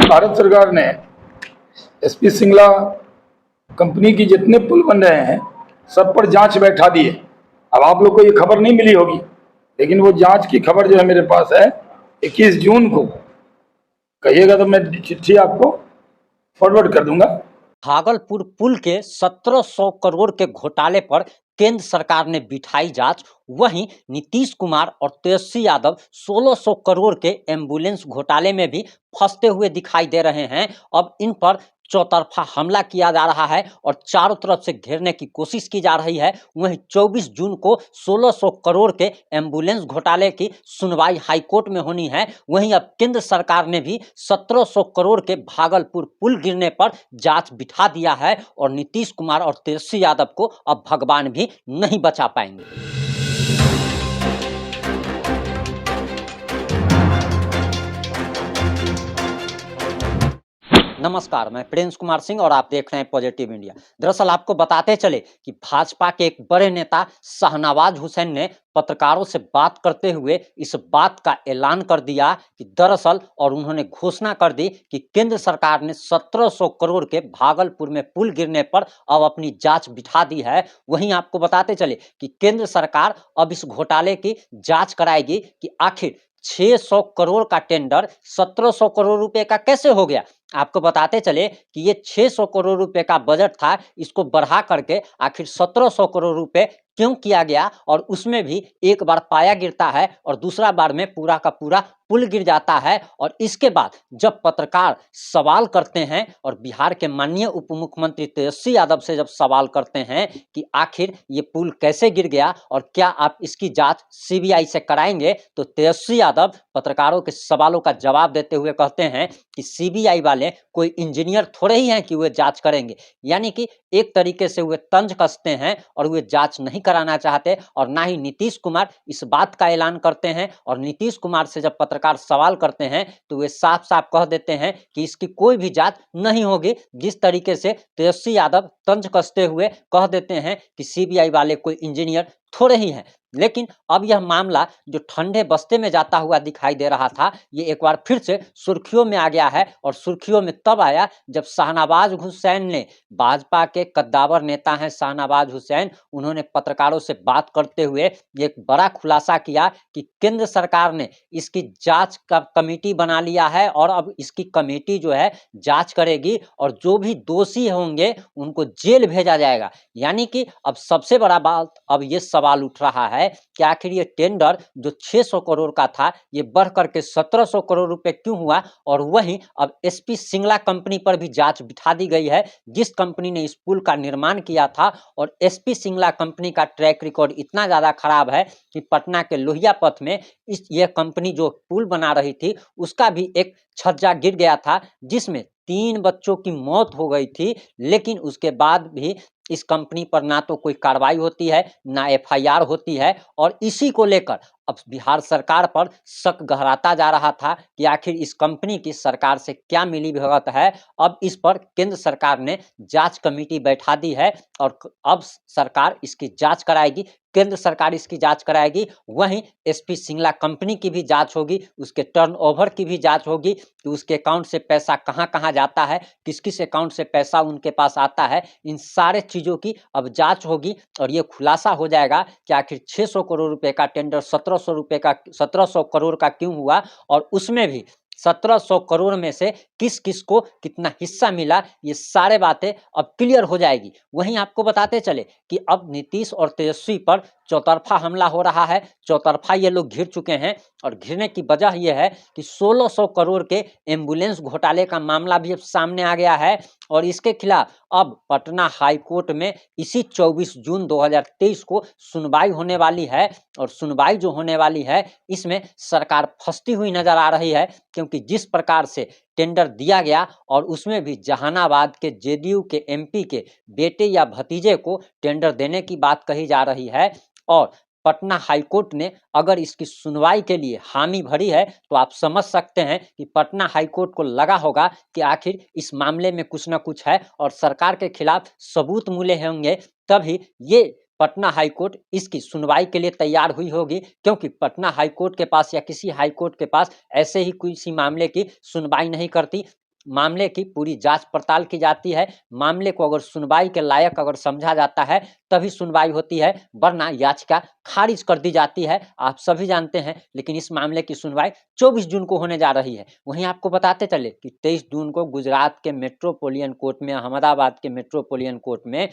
भारत सरकार ने SP Singla company की जितने पुल बन रहे हैं सब पर जांच बैठा दी है। अब आप लोग को ये खबर नहीं मिली होगी, लेकिन वो जांच की खबर जो है मेरे पास है 21 जून को। कहिएगा तो मैं चिट्ठी आपको फॉरवर्ड कर दूंगा। भागलपुर पुल के 1700 करोड़ के घोटाले पर केंद्र सरकार ने बिठाई जांच। वहीं नीतीश कुमार और तेजस्वी यादव 1600 करोड़ के एम्बुलेंस घोटाले में भी फंसते हुए दिखाई दे रहे हैं। अब इन पर चौतरफा हमला किया जा रहा है और चारों तरफ से घेरने की कोशिश की जा रही है। वहीं 24 जून को 1600 करोड़ के एम्बुलेंस घोटाले की सुनवाई हाईकोर्ट में होनी है। वहीं अब केंद्र सरकार ने भी 1700 करोड़ के भागलपुर पुल गिरने पर जांच बिठा दिया है और नीतीश कुमार और तेजस्वी यादव को अब भगवान भी नहीं बचा पाएंगे। नमस्कार, मैं प्रिंस कुमार सिंह और आप देख रहे हैं पॉजिटिव इंडिया। दरअसल आपको बताते चले कि भाजपा के एक बड़े नेता शाहनवाज हुसैन ने पत्रकारों से बात करते हुए इस बात का ऐलान कर दिया कि दरअसल और उन्होंने घोषणा कर दी कि केंद्र सरकार ने 1700 करोड़ के भागलपुर में पुल गिरने पर अब अपनी जांच बिठा दी है। वहीं आपको बताते चले कि केंद्र सरकार अब इस घोटाले की जांच कराएगी कि आखिर 600 करोड़ का टेंडर 1700 करोड़ रुपए का कैसे हो गया। आपको बताते चले कि ये 600 करोड़ रुपए का बजट था, इसको बढ़ा करके आखिर 1700 करोड़ रुपए क्यों किया गया और उसमें भी एक बार पाया गिरता है और दूसरा बार में पूरा का पूरा पुल गिर जाता है। और इसके बाद जब पत्रकार सवाल करते हैं और बिहार के माननीय उप मुख्यमंत्री तेजस्वी यादव से जब सवाल करते हैं कि आखिर ये पुल कैसे गिर गया और क्या आप इसकी जांच सीबीआई से कराएंगे, तो तेजस्वी यादव पत्रकारों के सवालों का जवाब देते हुए कहते हैं कि सीबीआई वाले कोई इंजीनियर थोड़े ही हैं कि वे जांच करेंगे। यानी कि एक तरीके से वे तंज कसते हैं और वे जांच नहीं कराना चाहते। और ना ही नीतीश कुमार इस बात का ऐलान करते हैं और नीतीश कुमार से जब पत्रकार सवाल करते हैं तो वे साफ साफ कह देते हैं कि इसकी कोई भी जांच नहीं होगी। जिस तरीके से तेजस्वी यादव तंज कसते हुए कह देते हैं कि सीबीआई वाले कोई इंजीनियर थोड़े ही हैं। लेकिन अब यह मामला जो ठंडे बस्ते में जाता हुआ दिखाई दे रहा था, ये एक बार फिर से सुर्खियों में आ गया है। और सुर्खियों में तब आया जब शाहनवाज हुसैन ने, भाजपा के कद्दावर नेता हैं शाहनवाज हुसैन, उन्होंने पत्रकारों से बात करते हुए एक बड़ा खुलासा किया कि केंद्र सरकार ने इसकी जांच का कमेटी बना लिया है और अब इसकी कमेटी जो है जांच करेगी और जो भी दोषी होंगे उनको जेल भेजा जाएगा। यानी कि अब सबसे बड़ा बात अब ये सवाल उठ रहा है कि आखिर ये टेंडर जो 600 करोड़ का था ये बढ़ करके 1700 करोड़ रुपए क्यों हुआ। और वहीं अब एसपी सिंगला कंपनी पर भी जांच बिठा दी गई है, जिस कंपनी ने इस पुल का निर्माण किया था। और एसपी सिंगला कंपनी का ट्रैक रिकॉर्ड इतना ज्यादा खराब है कि पटना के लोहिया पथ में यह कंपनी जो पुल बना रही थी उसका भी एक छज्जा गिर गया था, जिसमें 3 बच्चों की मौत हो गई थी। लेकिन उसके बाद भी इस कंपनी पर ना तो कोई कार्रवाई होती है, ना एफआईआर होती है। और इसी को लेकर अब बिहार सरकार पर शक गहराता जा रहा था कि आखिर इस कंपनी की सरकार से क्या मिलीभगत है। अब इस पर केंद्र सरकार ने जांच कमेटी बैठा दी है और अब सरकार इसकी जांच कराएगी, केंद्र सरकार इसकी जांच कराएगी। वहीं एसपी सिंगला कंपनी की भी जांच होगी, उसके टर्नओवर की भी जांच होगी कि उसके अकाउंट से पैसा कहां-कहां जाता है, किस किस अकाउंट से पैसा उनके पास आता है। इन सारे चीजों की अब जांच होगी और ये खुलासा हो जाएगा कि आखिर 600 करोड़ रुपए का टेंडर 1700 करोड़ का क्यों हुआ और उसमें भी 1700 करोड़ में से किस किस को कितना हिस्सा मिला। ये सारे बातें अब क्लियर हो जाएगी। वहीं आपको बताते चले कि अब नीतीश और तेजस्वी पर चौतरफा हमला हो रहा है। चौतरफा ये लोग घिर चुके हैं और घिरने की वजह यह है कि 1600 करोड़ के एम्बुलेंस घोटाले का मामला भी अब सामने आ गया है और इसके खिलाफ अब पटना हाई कोर्ट में इसी 24 जून 2023 को सुनवाई होने वाली है। और सुनवाई जो होने वाली है इसमें सरकार फंसती हुई नजर आ रही है, क्योंकि जिस प्रकार से टेंडर दिया गया और उसमें भी जहानाबाद के जेडीयू के एमपी के बेटे या भतीजे को टेंडर देने की बात कही जा रही है। और पटना हाईकोर्ट ने अगर इसकी सुनवाई के लिए हामी भरी है तो आप समझ सकते हैं कि पटना हाईकोर्ट को लगा होगा कि आखिर इस मामले में कुछ ना कुछ है और सरकार के खिलाफ सबूत मिले होंगे, तभी ये पटना हाईकोर्ट इसकी सुनवाई के लिए तैयार हुई होगी। क्योंकि पटना हाईकोर्ट के पास या किसी हाईकोर्ट के पास ऐसे ही किसी मामले की सुनवाई नहीं करती। मामले की पूरी जांच पड़ताल की जाती है। मामले को अगर सुनवाई के लायक अगर समझा जाता है तभी सुनवाई होती है, वरना याचिका खारिज कर दी जाती है। आप सभी जानते हैं। लेकिन इस मामले की सुनवाई 24 जून को होने जा रही है। वहीं आपको बताते चले कि 23 जून को गुजरात के मेट्रोपोलियन कोर्ट में, अहमदाबाद के मेट्रोपोलियन कोर्ट में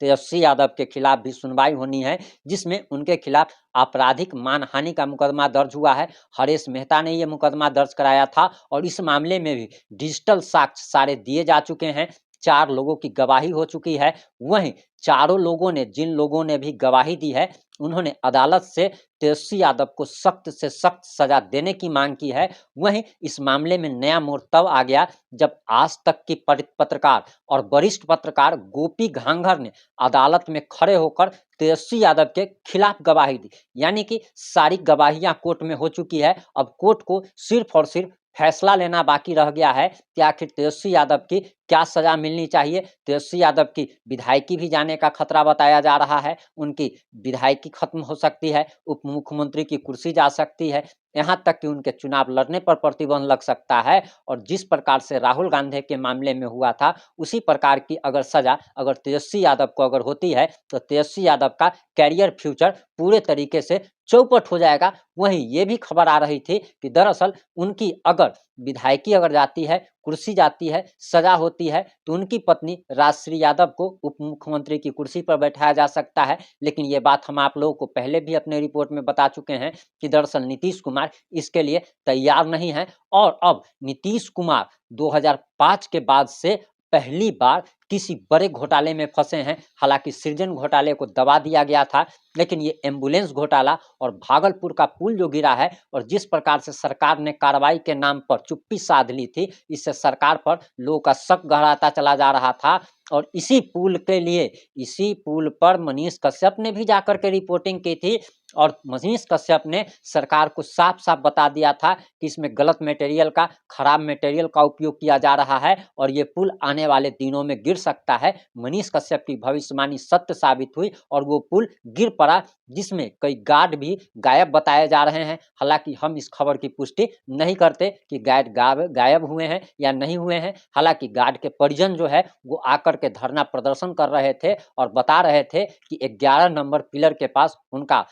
तेजस्वी यादव के खिलाफ भी सुनवाई होनी है, जिसमें उनके खिलाफ आपराधिक मानहानि का मुकदमा दर्ज हुआ है। हरेश मेहता ने यह मुकदमा दर्ज कराया था और इस मामले में भी डिजिटल साक्ष्य सारे दिए जा चुके हैं। 4 लोगों की गवाही हो चुकी है। वहीं चारों लोगों ने, जिन लोगों ने भी गवाही दी है, उन्होंने अदालत से तेजस्वी यादव को सख्त से सख्त सजा देने की मांग की है। वहीं इस मामले में नया मोड़ तब आ गया जब आज तक की पत्रकार और वरिष्ठ पत्रकार गोपी घांघर ने अदालत में खड़े होकर तेजस्वी यादव के खिलाफ गवाही दी। यानी कि सारी गवाहियां कोर्ट में हो चुकी है। अब कोर्ट को सिर्फ और सिर्फ फैसला लेना बाकी रह गया है कि आखिर तेजस्वी यादव की क्या सजा मिलनी चाहिए। तेजस्वी यादव की विधायकी भी जाने का खतरा बताया जा रहा है। उनकी विधायकी खत्म हो सकती है, उप मुख्यमंत्री की कुर्सी जा सकती है, यहाँ तक कि उनके चुनाव लड़ने पर प्रतिबंध लग सकता है। और जिस प्रकार से राहुल गांधी के मामले में हुआ था, उसी प्रकार की अगर सजा अगर तेजस्वी यादव को अगर होती है तो तेजस्वी यादव का कैरियर फ्यूचर पूरे तरीके से चौपट हो जाएगा। वहीं ये भी खबर आ रही थी कि दरअसल उनकी अगर विधायकी अगर जाती है, कुर्सी जाती है, सजा होती है, तो उनकी पत्नी राजश्री यादव को उप मुख्यमंत्री की कुर्सी पर बैठाया जा सकता है। लेकिन ये बात हम आप लोगों को पहले भी अपने रिपोर्ट में बता चुके हैं कि दरअसल नीतीश कुमार इसके लिए तैयार नहीं है। और अब नीतीश कुमार 2005 के बाद से पहली बार किसी बड़े घोटाले में फंसे हैं। हालांकि सृजन घोटाले को दबा दिया गया था, लेकिन ये एम्बुलेंस घोटाला और भागलपुर का पुल जो गिरा है और जिस प्रकार से सरकार ने कार्रवाई के नाम पर चुप्पी साध ली थी, इससे सरकार पर लोगों का शक गहराता चला जा रहा था। और इसी पुल के लिए, इसी पुल पर मनीष कश्यप ने भी जाकर के रिपोर्टिंग की थी और मनीष कश्यप ने सरकार को साफ साफ बता दिया था कि इसमें गलत मटेरियल का, खराब मटेरियल का उपयोग किया जा रहा है और ये पुल आने वाले दिनों में गिर सकता है। मनीष कश्यप की भविष्यवाणी सत्य साबित हुई और वो पुल गिर पड़ा, जिसमें कई गार्ड भी गायब बताए जा रहे हैं। हालांकि हम इस खबर की पुष्टि नहीं करते कि गार्ड गायब हुए हैं या नहीं हुए हैं। हालांकि गार्ड के परिजन जो है वो आकर के धरना प्रदर्शन कर रहे थे और बता रहे थे कि 11 नंबर पिलर के पास उनका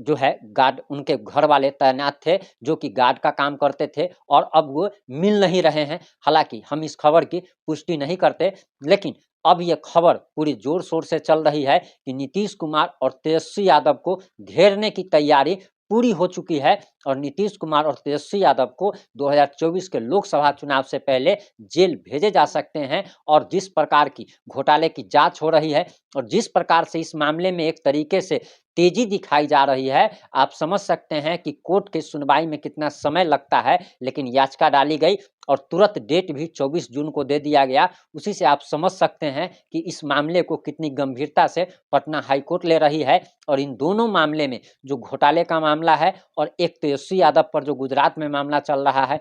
जो है गार्ड, उनके घर वाले तैनात थे जो कि गार्ड का काम करते थे और अब वो मिल नहीं रहे हैं। हालांकि हम इस खबर की पुष्टि नहीं करते, लेकिन अब ये खबर पूरी जोर शोर से चल रही है कि नीतीश कुमार और तेजस्वी यादव को घेरने की तैयारी पूरी हो चुकी है और नीतीश कुमार और तेजस्वी यादव को 2024 के लोकसभा चुनाव से पहले जेल भेजे जा सकते हैं। और जिस प्रकार की घोटाले की जांच हो रही है और जिस प्रकार से इस मामले में एक तरीके से तेजी दिखाई जा रही है, आप समझ सकते हैं कि कोर्ट की सुनवाई में कितना समय लगता है। लेकिन याचिका डाली गई और तुरंत डेट भी 24 जून को दे दिया गया। उसी से आप समझ सकते हैं कि इस मामले को कितनी गंभीरता से पटना हाईकोर्ट ले रही है। और इन दोनों मामले में, जो घोटाले का मामला है और एक तेजस्वी यादव पर जो गुजरात में मामला चल रहा है,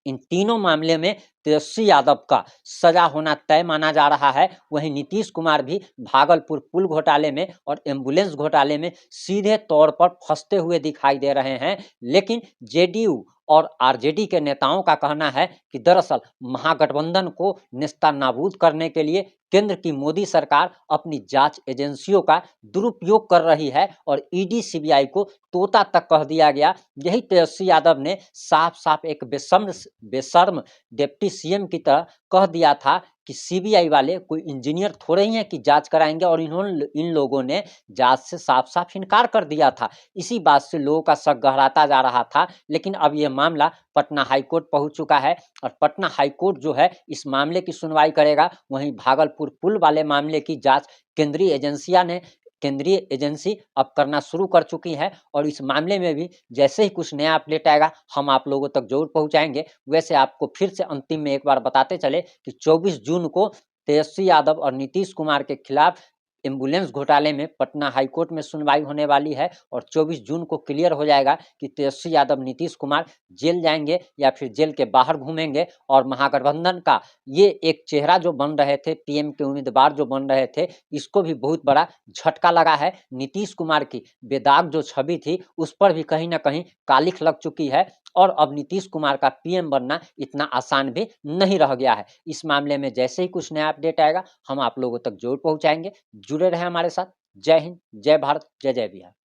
इन तीनों मामले में तेजस्वी यादव का सजा होना तय माना जा रहा है। वहीं नीतीश कुमार भी भागलपुर पुल घोटाले में और एम्बुलेंस घोटाले में सीधे तौर पर फंसते हुए दिखाई दे रहे हैं। लेकिन जेडीयू और आरजेडी के नेताओं का कहना है कि दरअसल महागठबंधन को नेस्तनाबूद करने के लिए केंद्र की मोदी सरकार अपनी जांच एजेंसियों का दुरुपयोग कर रही है और ईडी सीबीआई को तोता तक कह दिया गया। यही तेजस्वी यादव ने साफ साफ एक बेशर्म डिप्टी सीएम की तरह कह दिया था कि सीबीआई वाले कोई इंजीनियर थोड़े ही हैं कि जांच कराएंगे, और इन लोगों ने जांच से साफ साफ इनकार कर दिया था। इसी बात से लोगों का शक गहराता जा रहा था। लेकिन अब यह मामला पटना हाईकोर्ट पहुंच चुका है और पटना हाईकोर्ट जो है इस मामले की सुनवाई करेगा। वहीं भागलपुर पुल वाले मामले की जांच केंद्रीय एजेंसी अब करना शुरू कर चुकी है और इस मामले में भी जैसे ही कुछ नया अपडेट आएगा हम आप लोगों तक जरूर पहुंचाएंगे। वैसे आपको फिर से अंतिम में एक बार बताते चले कि 24 जून को तेजस्वी यादव और नीतीश कुमार के खिलाफ एम्बुलेंस घोटाले में पटना हाईकोर्ट में सुनवाई होने वाली है और 24 जून को क्लियर हो जाएगा कि तेजस्वी यादव, नीतीश कुमार जेल जाएंगे या फिर जेल के बाहर घूमेंगे। और महागठबंधन का ये एक चेहरा जो बन रहे थे, पीएम के उम्मीदवार जो बन रहे थे, इसको भी बहुत बड़ा झटका लगा है। नीतीश कुमार की बेदाग जो छवि थी उस पर भी कहीं ना कहीं कालिख लग चुकी है और अब नीतीश कुमार का पीएम बनना इतना आसान भी नहीं रह गया है। इस मामले में जैसे ही कुछ नया अपडेट आएगा हम आप लोगों तक जरूर पहुंचाएंगे। जुड़े रहे हमारे साथ। जय हिंद, जय भारत, जय जय बिहार।